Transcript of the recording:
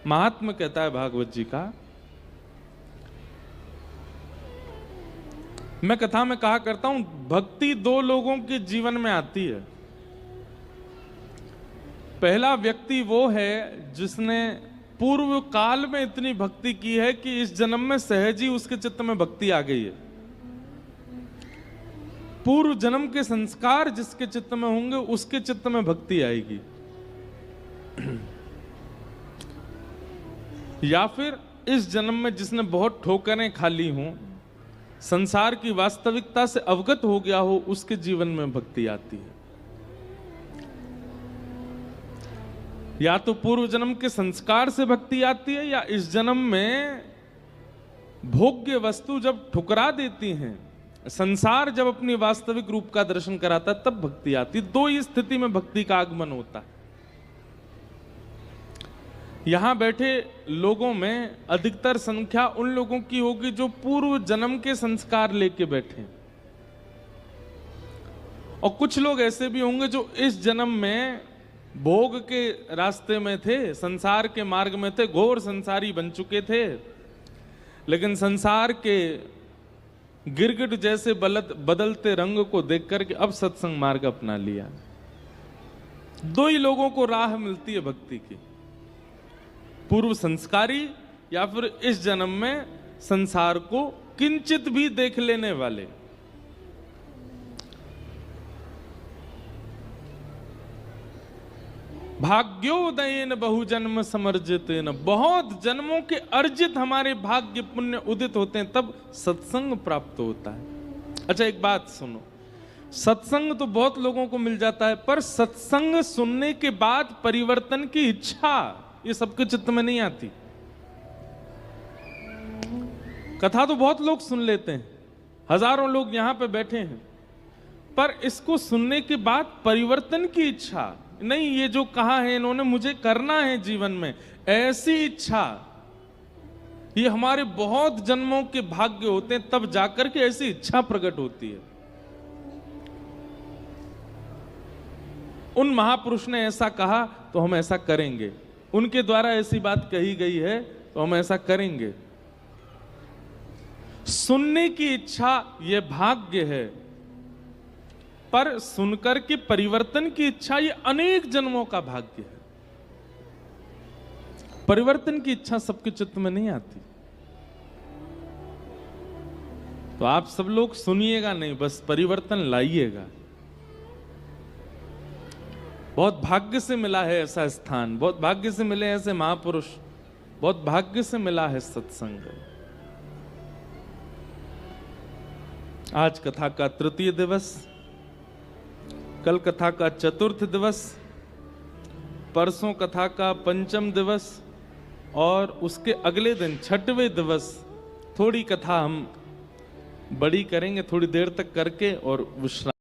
महात्मा कहता है भागवत जी का, मैं कथा में कहा करता हूं, भक्ति दो लोगों के जीवन में आती है। पहला व्यक्ति वो है जिसने पूर्व काल में इतनी भक्ति की है कि इस जन्म में सहज ही उसके चित्त में भक्ति आ गई है। पूर्व जन्म के संस्कार जिसके चित्त में होंगे उसके चित्त में भक्ति आएगी। या फिर इस जन्म में जिसने बहुत ठोकरें खा ली हों, संसार की वास्तविकता से अवगत हो गया हो, उसके जीवन में भक्ति आती है। या तो पूर्व जन्म के संस्कार से भक्ति आती है, या इस जन्म में भोग्य वस्तु जब ठुकरा देती हैं, संसार जब अपनी वास्तविक रूप का दर्शन कराता है, तब भक्ति आती। दो ही स्थिति में भक्ति का आगमन होता है। यहां बैठे लोगों में अधिकतर संख्या उन लोगों की होगी जो पूर्व जन्म के संस्कार लेके बैठे, और कुछ लोग ऐसे भी होंगे जो इस जन्म में भोग के रास्ते में थे, संसार के मार्ग में थे, घोर संसारी बन चुके थे, लेकिन संसार के गिरगिट जैसे बदलते रंग को देख करके अब सत्संग मार्ग अपना लिया। दो ही लोगों को राह मिलती है भक्ति की, पूर्व संस्कारी या फिर इस जन्म में संसार को किंचित भी देख लेने वाले। भाग्योदयेन बहुजन्म समर्जितेन, बहुत जन्मों के अर्जित हमारे भाग्य पुण्य उदित होते हैं, तब सत्संग प्राप्त होता है। अच्छा एक बात सुनो, सत्संग तो बहुत लोगों को मिल जाता है, पर सत्संग सुनने के बाद परिवर्तन की इच्छा ये सबके चित्त में नहीं आती। कथा तो बहुत लोग सुन लेते हैं, हजारों लोग यहां पे बैठे हैं, पर इसको सुनने के बाद परिवर्तन की इच्छा नहीं। ये जो कहा है इन्होंने मुझे करना है जीवन में, ऐसी इच्छा, ये हमारे बहुत जन्मों के भाग्य होते हैं, तब जाकर के ऐसी इच्छा प्रकट होती है। उन महापुरुष ने ऐसा कहा तो हम ऐसा करेंगे, उनके द्वारा ऐसी बात कही गई है तो हम ऐसा करेंगे। सुनने की इच्छा यह भाग्य है, पर सुनकर के परिवर्तन की इच्छा ये अनेक जन्मों का भाग्य है। परिवर्तन की इच्छा सबके चित्त में नहीं आती। तो आप सब लोग सुनिएगा नहीं, बस परिवर्तन लाइएगा। बहुत भाग्य से मिला है ऐसा स्थान, बहुत भाग्य से मिले ऐसे महापुरुष, बहुत भाग्य से मिला है सत्संग। आज कथा का तृतीय दिवस, कल कथा का चतुर्थ दिवस, परसों कथा का पंचम दिवस, और उसके अगले दिन छठवें दिवस थोड़ी कथा हम बड़ी करेंगे, थोड़ी देर तक करके और विश्राम।